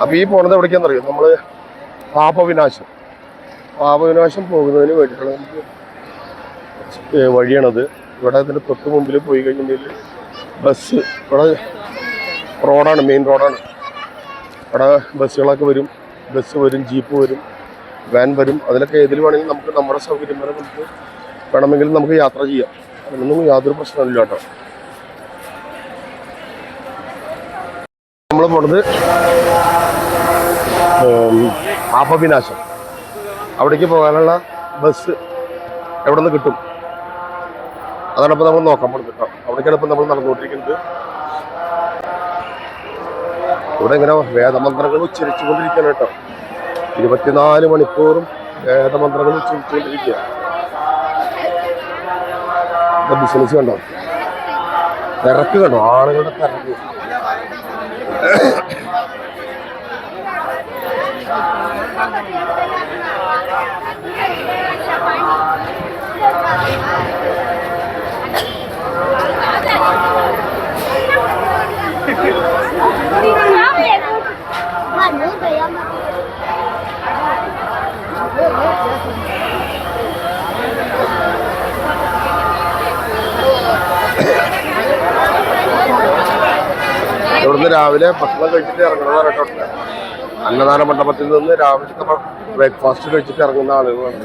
അപ്പോൾ ഈ പോണത് എവിടേക്കാണെന്നറിയോ? നമ്മൾ പാപവിനാശം പോകുന്നതിന് വേണ്ടിയിട്ടുള്ള നമുക്ക് വഴിയാണത്. ഇവിടെ അതിൻ്റെ തൊട്ട് മുമ്പിൽ പോയി കഴിഞ്ഞിട്ടുണ്ടെങ്കിൽ ബസ്, ഇവിടെ റോഡാണ്, മെയിൻ റോഡാണ്. അവിടെ ബസ്സുകളൊക്കെ വരും, ജീപ്പ് വരും, വാൻ വരും. അതിലൊക്കെ ഏതിൽ വേണമെങ്കിലും നമുക്ക് നമ്മുടെ സൗകര്യം വരെ നമുക്ക് വേണമെങ്കിൽ നമുക്ക് യാത്ര ചെയ്യാം. അതിനൊന്നും യാതൊരു പ്രശ്നമില്ല കേട്ടോ. നമ്മൾ പോണത് പാപവിനാശം. അവിടേക്ക് പോകാനുള്ള ബസ് എവിടെ നിന്ന് കിട്ടും, അതാണ് ഇപ്പോൾ നമ്മൾ നോക്കാൻ പോകുന്നത് കേട്ടോ. അവിടേക്കാണ് ഇപ്പോൾ നമ്മൾ നടന്നുകൊണ്ടിരിക്കുന്നത്. ഇവിടെ ഇങ്ങനെ വേദമന്ത്രങ്ങൾ ഉച്ചരിച്ചുകൊണ്ടിരിക്കുകയാണ് കേട്ടോ. 24 മണിക്കൂറും വേദമന്ത്രങ്ങൾ ഉച്ചരിച്ചുകൊണ്ടിരിക്കുക. ബിസിനസ് കണ്ടോ, തിരക്ക് കണ്ടോ, ആളുകളുടെ തിരക്ക്. ഇവിടുന്ന് രാവിലെ ഭക്ഷണം കഴിച്ചിട്ട് ഇറങ്ങുന്നതാണ് കേട്ടോ. അന്നദാന മണ്ഡപത്തിൽ നിന്ന് രാവിലത്തെ ബ്രേക്ക്ഫാസ്റ്റ് കഴിച്ചിട്ട് ഇറങ്ങുന്ന ആളുകളാണ്.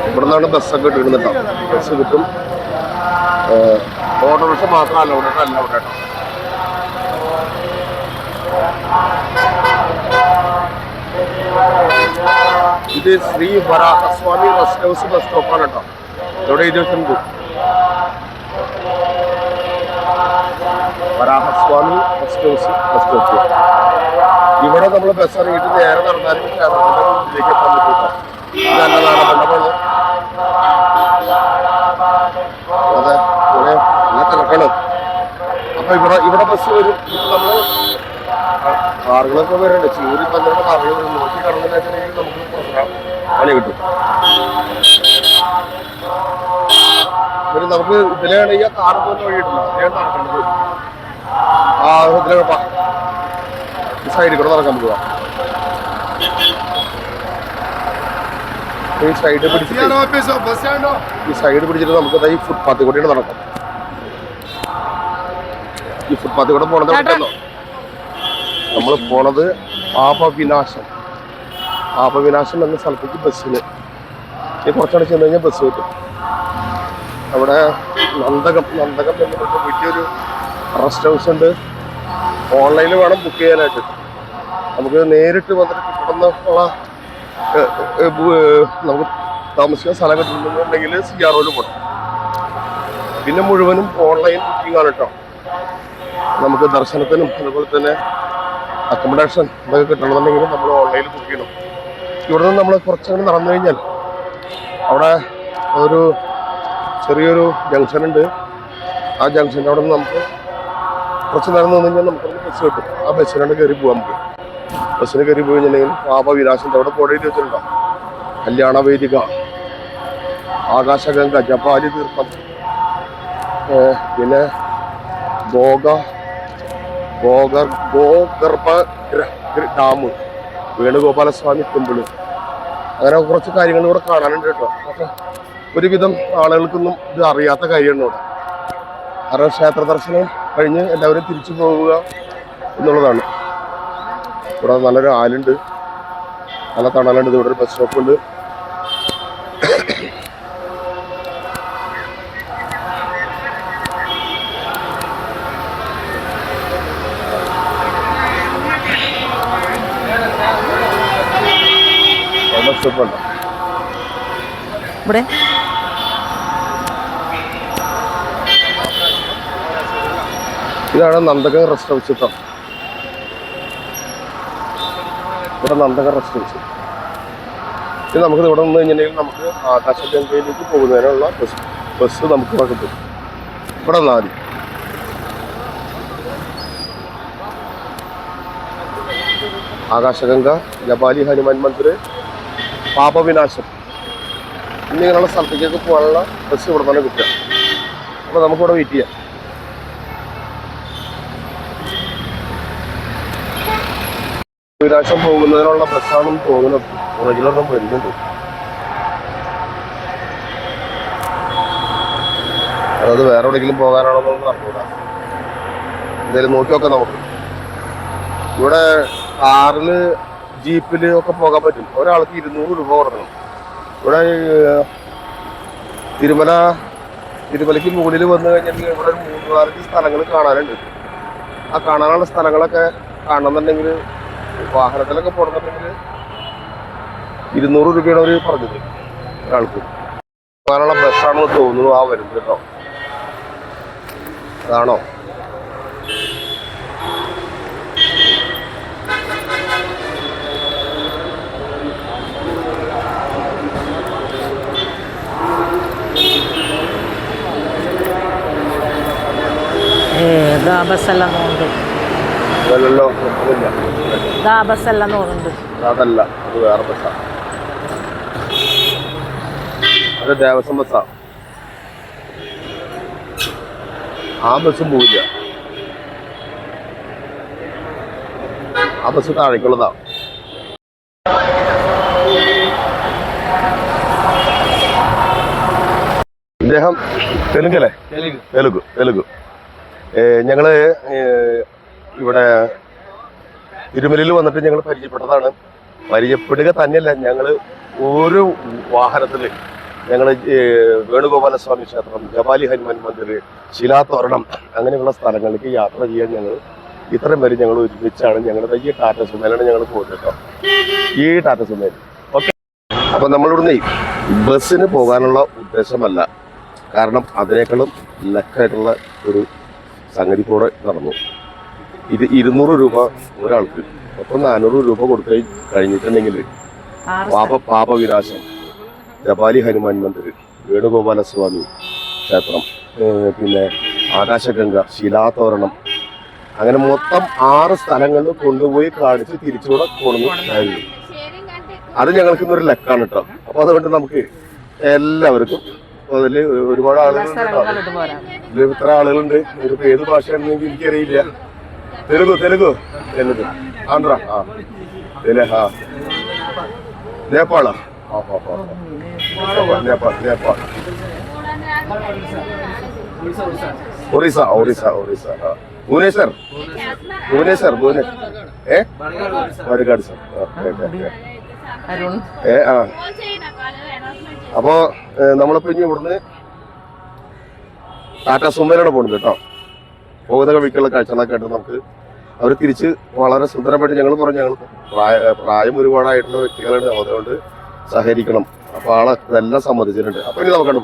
ഇവിടെ നിന്നാണ് ബസ്സൊക്കെ കിട്ടുന്നത് കേട്ടോ. ബസ് കിട്ടും. ഓട്ടോറിക്ഷ മാത്രമല്ല ഇവിടെ അല്ല ഇവിടെ കേട്ടോ. ഇത് ശ്രീ വരാഹസ്വാമി റെസ്റ്റ് ഹൗസ് ബസ് സ്റ്റോപ്പാണ് കേട്ടോ. ഇവിടെ എഴുതി വെച്ചിട്ടുണ്ട് വരാഹസ്വാമി റെസ്റ്റ് ഹൗസ് ബസ് സ്റ്റോപ്പ്. ഇവിടെ നമ്മൾ ബസ് ഇറങ്ങിയിട്ട് നേരെ നടന്നാലും ക്ഷേത്രത്തിന്റെ മുന്നിലേക്ക് എത്താൻ പറ്റും കേട്ടോ. ഇത് നല്ലതാണ്, മണ്ഡപമാണ്. അതെ, ഇവിടെ നല്ല തിരക്കാണ്. അപ്പൊ ഇവിടെ ബസ് വരും. നമ്മൾ കാറുകളൊക്കെ വരുന്നുണ്ട്. ചൂരി 12 കാറുകൾ വരും. നോക്കി കടന്നിട്ടുണ്ടെങ്കിൽ നമുക്ക് പണി കിട്ടും. പിന്നെ നമുക്ക് ഇതിലാണെങ്കിൽ ആ കാറ് പോകുന്ന വഴി കിട്ടില്ല. ഇതിലാണ് നടക്കേണ്ടത്. ആ ഇതിലൊക്കെ ഈ സൈഡിൽ കൂടെ നടക്കാൻ പോവുക. ഈ സൈഡ് പിടിച്ചിട്ട് നമുക്ക് ഈ ഫുട്പാത്തിൽ കൂടെയാണ് നടക്കാം. ഈ ഫുട്പാത്തിൽ കൂടെ പോണത് എവിടെയാണോ? നമ്മൾ പോണത് പാപവിനാശം എന്ന സ്ഥലത്തേക്ക് ബസ്സിന് കുറച്ചാണ് ചെന്ന് കഴിഞ്ഞാൽ ബസ് കിട്ടും. അവിടെ നന്ദകം എന്ന് പറഞ്ഞ വലിയൊരു റെസ്റ്റ് ഹൗസ് ഉണ്ട്. ഓൺലൈനിൽ വേണം ബുക്ക് ചെയ്യാനായിട്ട്. നമുക്ക് നേരിട്ട് വന്നിട്ട് കിട്ടണമെന്നുള്ള നമുക്ക് താമസിക്കാൻ സ്ഥലം കിട്ടുന്നുണ്ടെങ്കിൽ CROയിൽ പോകണം. പിന്നെ മുഴുവനും ഓൺലൈൻ ബുക്കിംഗ് ആണ് കേട്ടോ. നമുക്ക് ദർശനത്തിനും അതുപോലെ തന്നെ അക്കോമഡേഷൻ ഇതൊക്കെ കിട്ടണമെന്നുണ്ടെങ്കിൽ നമ്മൾ ഓൺലൈനിൽ ബുക്ക് ചെയ്യണം. ഇവിടെ നിന്ന് നമ്മൾ കുറച്ചങ്ങനെ നടന്നു കഴിഞ്ഞാൽ അവിടെ ഒരു ചെറിയൊരു ജംഗ്ഷൻ ഉണ്ട്. ആ ജംഗ്ഷൻ്റെ അവിടെ നിന്ന് നമുക്ക് കുറച്ച് നേരം നിന്ന് കഴിഞ്ഞാൽ നമുക്കൊന്ന് ബസ് കിട്ടും. ആ ബസ്സിനാണ് കയറി പോകാം. നമുക്ക് ബസ്സിന് കയറി പോയി കഴിഞ്ഞിട്ടുണ്ടെങ്കിൽ പാപവിനാശൻ്റെ അവിടെ പോയി വെച്ചിട്ടുണ്ടോ, കല്യാണ വേദിക, ആകാശഗംഗ, ജപാലി തീർത്ഥം, പിന്നെ ഗോഗർഭ ഡാം, വേണുഗോപാലസ്വാമി ടെമ്പിള്, അങ്ങനെ കുറച്ച് കാര്യങ്ങൾ ഇവിടെ കാണാനുണ്ട് കേട്ടോ. പക്ഷെ ഒരുവിധം ആളുകൾക്കൊന്നും ഇത് അറിയാത്ത കാര്യമാണ് ഇവിടെ. കാരണം ക്ഷേത്ര ദർശനം കഴിഞ്ഞ് എല്ലാവരും തിരിച്ചു പോവുക എന്നുള്ളതാണ്. ഇവിടെ നല്ലൊരു ആലുണ്ട്, നല്ല തണലുണ്ട്. ഇവിടെ ഒരു ബസ് സ്റ്റോപ്പുണ്ട്. ഇവിടെ ഇതാണ് നന്ദകം റെസ്റ്റ് ഹൗസ് കേട്ടോ. ഇവിടെ നന്ദകം റെസ്റ്റ് ഹൗസ്. ഇത് നമുക്ക് ഇവിടെ നിന്ന് കഴിഞ്ഞിട്ടുണ്ടെങ്കിൽ നമുക്ക് ആകാശഗംഗയിലേക്ക് പോകുന്നതിനുള്ള ബസ് നമുക്ക് ഇവിടെ കിട്ടും. ഇവിടെ വന്നാൽ മതി. ആകാശഗംഗ, ജപാലി ഹനുമാൻ മന്ദിർ, പാപവിനാശം എന്നിങ്ങനെയുള്ള സ്ഥലത്തേക്കൊക്കെ പോകാനുള്ള ബസ് ഇവിടെ തന്നെ കിട്ടുക. അപ്പോൾ നമുക്കിവിടെ വെയിറ്റ് ചെയ്യാം. വിനാശം പോകുന്നതിനുള്ള ബസ്സാണെന്ന് തോന്നുന്നത്. റെഗുലറും വരുന്നുണ്ട്. അതായത് വേറെ എവിടെയെങ്കിലും പോകാനാണെന്നൊന്നും അറിഞ്ഞൂടാ. എന്തായാലും നോക്കി നോക്കാം നമുക്ക്. ഇവിടെ കാറില് ജീപ്പില് ഒക്കെ പോകാൻ പറ്റും. ഒരാൾക്ക് 200 രൂപ കൊടുക്കണം. ഇവിടെ തിരുമലയ്ക്ക് മുകളിൽ വന്നു കഴിഞ്ഞാൽ ഇവിടെ 3-4 സ്ഥലങ്ങൾ കാണാനുണ്ട്. ആ കാണാനുള്ള സ്ഥലങ്ങളൊക്കെ കാണണമെന്നുണ്ടെങ്കിൽ വാഹനത്തിലൊക്കെ പോകണമെന്നുണ്ടെങ്കിൽ 200 രൂപയാണ് അവർ പറഞ്ഞത് ഒരാൾക്ക്. പോകാനുള്ള ബസ്സാണെന്ന് തോന്നുന്നു ആ വരുന്നത് കേട്ടോ. അതാണോ? ബസ്സെല്ലാം തോന്നുന്നുണ്ട്. ബസ്സെല്ലാം തോന്നുന്നുണ്ട്. അതല്ല, അത് വേറെ ബസ്സാ. അത് ദേവസ്വം ബസ്സാ. ആ ബസ്സും പോവില്ല. ആ ബസ് താഴേക്കുള്ളതാ. ഇദ്ദേഹം തെലുങ്കല്ലേ? തെലുഗു. ഞങ്ങള് ഇവിടെ തിരുമലയിൽ വന്നിട്ട് ഞങ്ങൾ പരിചയപ്പെട്ടതാണ്. പരിചയപ്പെടുക തന്നെയല്ല, ഞങ്ങള് ഓരോ വാഹനത്തില് ഞങ്ങള് വേണുഗോപാലസ്വാമി ക്ഷേത്രം, ജപാലി ഹനുമാൻ മന്ദിർ, ശിലാതോരണം അങ്ങനെയുള്ള സ്ഥലങ്ങളിലേക്ക് യാത്ര ചെയ്യാൻ ഞങ്ങൾ ഇത്രയും പേര് ഞങ്ങൾ ഒരുമിച്ചാണ് ഞങ്ങളുടെ ഈ ടാറ്റ സുമേലാണ് ഞങ്ങൾ പോകുന്നത് കേട്ടോ. ഈ ടാറ്റ സുമേൽ. ഓക്കെ, അപ്പൊ നമ്മളിവിടുന്ന് ബസ്സിന് പോകാനുള്ള ഉദ്ദേശമല്ല. കാരണം അതിനേക്കാളും ലക്കായിട്ടുള്ള ഒരു സംഗതി കൂടെ നടന്നു. ഇത് 200 രൂപ ഒരാൾക്ക്, അപ്പം 400 രൂപ കൊടുത്തു കഴിഞ്ഞിട്ടുണ്ടെങ്കിൽ പാപവിനാശം, ജപാലി ഹനുമാൻ മന്ദിർ, വേണുഗോപാലസ്വാമി ക്ഷേത്രം, പിന്നെ ആകാശഗംഗ, ശിലാതോരണം, അങ്ങനെ മൊത്തം 6 സ്ഥലങ്ങളിൽ കൊണ്ടുപോയി കാണിച്ച് തിരിച്ചുകൂടെ കൊണ്ടുവന്നു. അത് ഞങ്ങൾക്ക് ഇന്നൊരു ലക്കാണ് കേട്ടോ. അപ്പൊ അതുകൊണ്ട് നമുക്ക് എല്ലാവർക്കും അതിൽ ഒരുപാട് ആളുകളുണ്ട്. ഇത്ര ആളുകളുണ്ട്. ഇതിപ്പോ ഏത് ഭാഷയാണെന്നെങ്കിൽ എനിക്കറിയില്ല. തെലുഗു, ആന്ധ്ര, നേപ്പാള, നേപ്പാൾ, ഒറീസ, ഭുവനേശ്വർ, പാലക്കാട് സർ. അപ്പോ നമ്മളിപ്പോ ഇനി ഇവിടുന്ന് ടാറ്റ സുമേലാണ് പോകുന്നത് കേട്ടോ. പോകുന്ന വഴിക്കുള്ള കാഴ്ചകളൊക്കെ ആയിട്ട് നമുക്ക് അവർ തിരിച്ച് വളരെ സുന്ദരമായിട്ട് ഞങ്ങൾ പറഞ്ഞു. ഞങ്ങൾ പ്രായം ഒരുപാടായിട്ടുള്ള വ്യക്തികളാണ്, അതുകൊണ്ട് സഹകരിക്കണം. അപ്പൊ ആളെ ഇതെല്ലാം സമ്മതിച്ചിട്ടുണ്ട്. അപ്പൊ ഇനി നമുക്കാണ്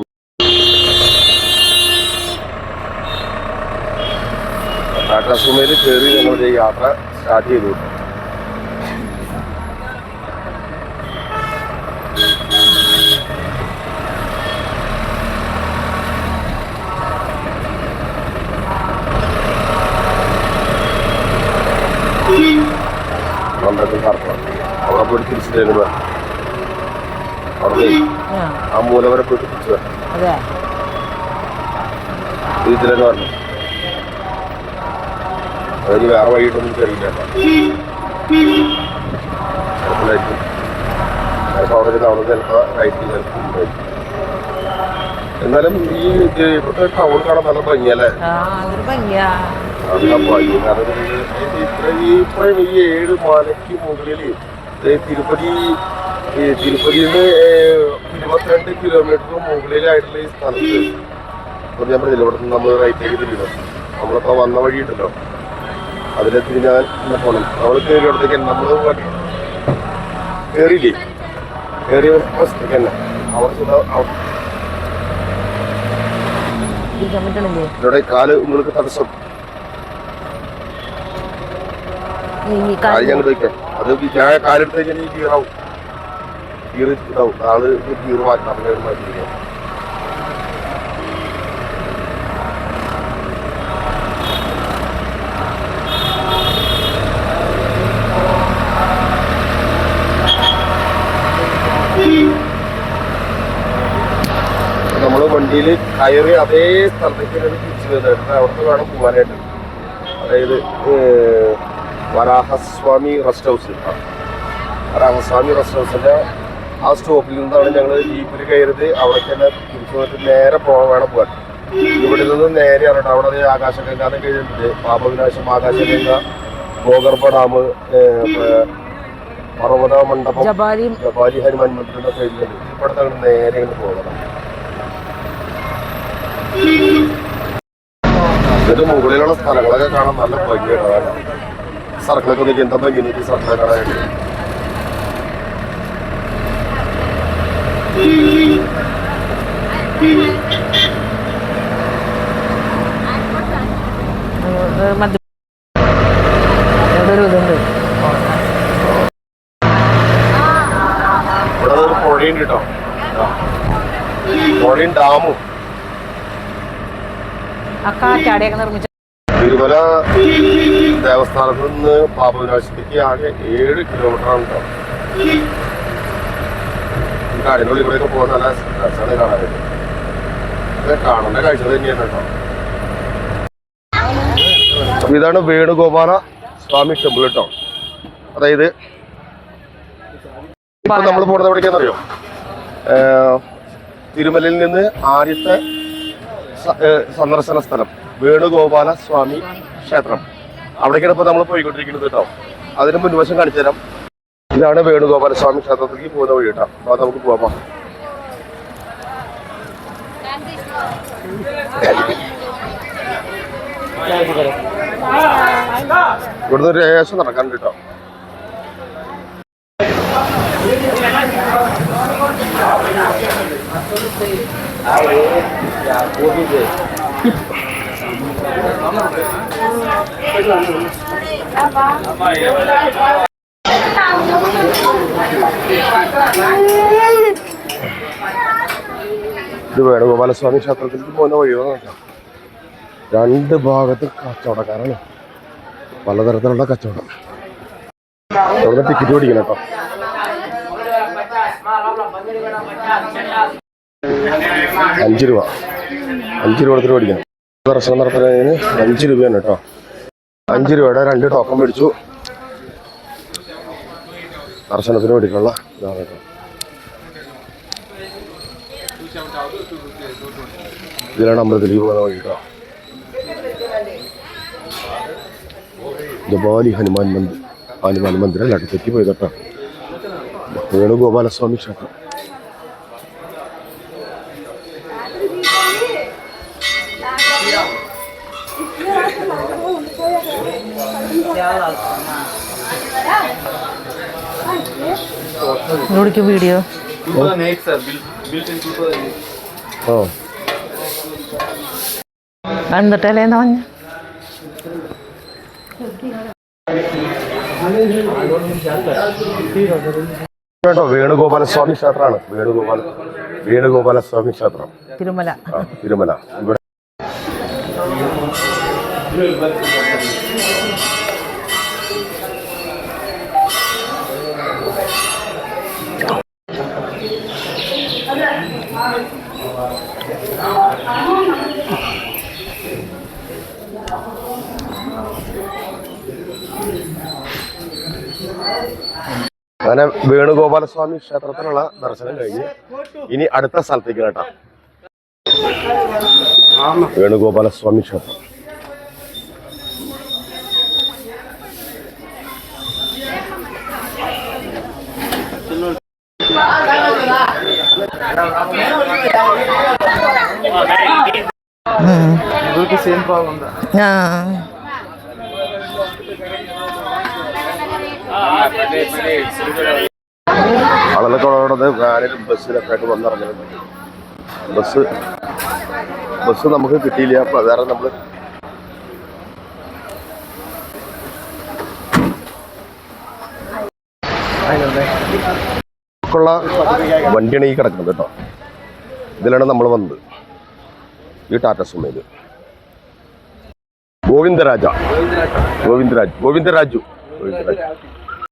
ടാറ്റ സുമേയിൽ കയറി ഞങ്ങളുടെ യാത്ര സ്റ്റാർട്ട് ചെയ്തു. അവിടെ പോയിട്ട് തിരിച്ചു അവിടെ ആ മൂല വരെ പോയിട്ട് തിരിച്ചു വരണം. ഇതിലെന്ന് പറഞ്ഞു അതിന് വേറെ വഴിയിട്ടൊന്നും ചെറിയില്ല. ചിലപ്പോൾ അവിടെ ചിലപ്പോൾ ചിലപ്പോൾ റൈറ്റിൽ ചിലപ്പോൾ. എന്നാലും ഈ ഇവിടുത്തെ ടൗൺ കാണാൻ നല്ല ഭംഗിയല്ലേ? ഇപ്പോഴും ഈ 7 മലയ്ക്ക് മുകളിൽ തിരുപ്പതിന്ന് 22 കിലോമീറ്റർ മുകളിലായിട്ടുള്ള ഈ സ്ഥലത്ത് ഞാൻ പറഞ്ഞില്ല, ഇവിടെ നിന്ന് നമ്മൾ റൈറ്റേക്ക് തിരിക്കണം. നമ്മളിപ്പോൾ വന്ന വഴി ഉണ്ടല്ലോ, അതിലെ തിരിഞ്ഞാൽ പോകണം. നമ്മൾ കയറിയിടത്തേക്ക് നമ്മൾ കയറിയില്ലേ, കയറിയ ഫസ്റ്റേക്ക് തന്നെ ഇവിടെ കാല് നിങ്ങൾക്ക് തടസ്സം ഞങ്ങൾ വയ്ക്കാം. അത് ഞാൻ കാലെടുത്ത് കഴിഞ്ഞാൽ ഈ കീറാവും, ഇതാവും. ആള് കീറ് മാറ്റണം, അങ്ങനെ മാറ്റിയിരിക്കാം. നമ്മൾ വണ്ടിയിൽ കയറി അതേ സ്ഥലത്തേക്ക് തിരിച്ചു വരുന്നത് അവിടുന്ന് വേണം പോകാനായിട്ട്. അതായത് വരാഹസ്വാമി റെസ്റ്റ് ഹൗസ്. വരാഹസ്വാമി റെസ്റ്റ് ഹൗസിൻ്റെ ആ സ്റ്റോപ്പിൽ നിന്നാണ് ഞങ്ങൾ ജീപ്പിൽ കയറിയത്. അവിടേക്ക് തന്നെ തിരിച്ചു വന്നിട്ട് നേരെ വേണം പോകാൻ. ഇവിടെ നിന്ന് നേരെ അറിയട്ടെ അവിടെ ആകാശഗംഗ എന്നൊക്കെ എഴുതിയിട്ടുണ്ട്. പാപവിനാശം, ആകാശഗംഗ, ഭൂഗർഭ ഡാം, പർവ്വത മണ്ഡപം, ജബാലി ഹനുമാൻ മന്ദിരം എഴുതിയിട്ടുണ്ട്. ഇവിടെ തന്നെ നേരെ ഇങ്ങോട്ട് പോകണം. ഇതിന്റെ മുകളിലുള്ള സ്ഥലങ്ങളൊക്കെ കാണാൻ നല്ല ഭംഗിയാണ്. സർക്കിളൊക്കെ നോക്കി എന്താ ഭംഗി സർക്കിളെ കാണാനായിട്ട്. ഇവിടെ ഒരു പുഴയുണ്ട് കേട്ടോ, പുഴയും ഡാമും. തിരുമല ദേവസ്ഥാനത്ത് നിന്ന് പാപവിനാശത്തേക്ക് ആകെ 7 കിലോമീറ്ററാണ് കേട്ടോ. കാടിനുള്ളിൽ കൂടെയൊക്കെ പോകുന്ന നല്ല രസമാണ് കാണാനായിട്ട്. കാണേണ്ട കാഴ്ച തന്നെയാണ് കേട്ടോ. അപ്പൊ ഇതാണ് വേണുഗോപാല സ്വാമി ടെമ്പിൾ കേട്ടോ. അതായത് ഇപ്പൊ നമ്മൾ പോകുന്നത് എവിടേക്കാണെന്നറിയോ? തിരുമലയിൽ നിന്ന് ആദ്യത്തെ സന്ദർശന സ്ഥലം വേണുഗോപാല സ്വാമി ക്ഷേത്രം. അവിടേക്കാണ് ഇപ്പൊ നമ്മൾ പോയിക്കൊണ്ടിരിക്കുന്നത് കേട്ടോ. അതിന് മുൻവശം കാണിച്ചു തരാം. ഇതാണ് വേണുഗോപാല സ്വാമി ക്ഷേത്രത്തിലേക്ക് പോകുന്ന വഴി കേട്ടോ. അപ്പൊ നമുക്ക് പോവാം. ഇവിടുന്ന് ഒരു ഏകദേശം നടക്കാൻ കേട്ടോ. ഇത് വേണുഗോപാലസ്വാമി ക്ഷേത്രത്തിലേക്ക് പോകുന്ന വഴിയാണ് കേട്ടോ. 2 ഭാഗത്തും കച്ചവടക്കാരാണ്, പലതരത്തിലുള്ള കച്ചവടം. അവിടെ ടിക്കറ്റ് മേടിക്കണം കേട്ടോ. $5 കൊടുത്തിട്ട് മേടിക്കണം. ദർശനം നടത്തുന്നതിന് 5 രൂപയാണ് കേട്ടോ. 5 രൂപയുടെ 2 ടോക്കൺ മേടിച്ചു. ദർശനത്തിന് വേണ്ടിയിട്ടുള്ള ഇതാണ് കേട്ടോ. ഇതിലാണ് അമ്പലത്തിലേക്ക് പോകുന്ന വഴി കേട്ടോ. ജബാലി ഹനുമാൻ മന്ദിരം അല്ല, തെറ്റി പോയി കേട്ടോ. വേണുഗോപാലസ്വാമി ക്ഷേത്രം. വീഡിയോ എന്നിട്ടല്ലേന്ന് പറഞ്ഞ കേട്ടോ. വേണുഗോപാലസ്വാമി ക്ഷേത്രമാണ്. വേണുഗോപാലസ്വാമി ക്ഷേത്രം തിരുമല. തിരുമല. ഇവിടെ അങ്ങനെ വേണുഗോപാലസ്വാമി ക്ഷേത്രത്തിലുള്ള ദർശനം കഴിഞ്ഞ് ഇനി അടുത്ത സ്ഥലത്തേക്ക് കേട്ടോ. വേണുഗോപാലസ്വാമി ക്ഷേത്രം. సేమ్ ప్రాబ్లం ആളുകളൊക്കെ ഉള്ളത് വാനിലും ബസ്സിലൊക്കെ ആയിട്ട് വന്നിറങ്ങുന്നുണ്ട്. ബസ് നമുക്ക് കിട്ടിയില്ല. അപ്പൊ വേറെ നമ്മള് ുള്ള വണ്ടിയാണ് ഈ കിടക്കുന്നത് കേട്ടോ. ഇതിലാണ് നമ്മൾ വന്നത്. ഈ ടാറ്റ സുമയില് ഗോവിന്ദരാജു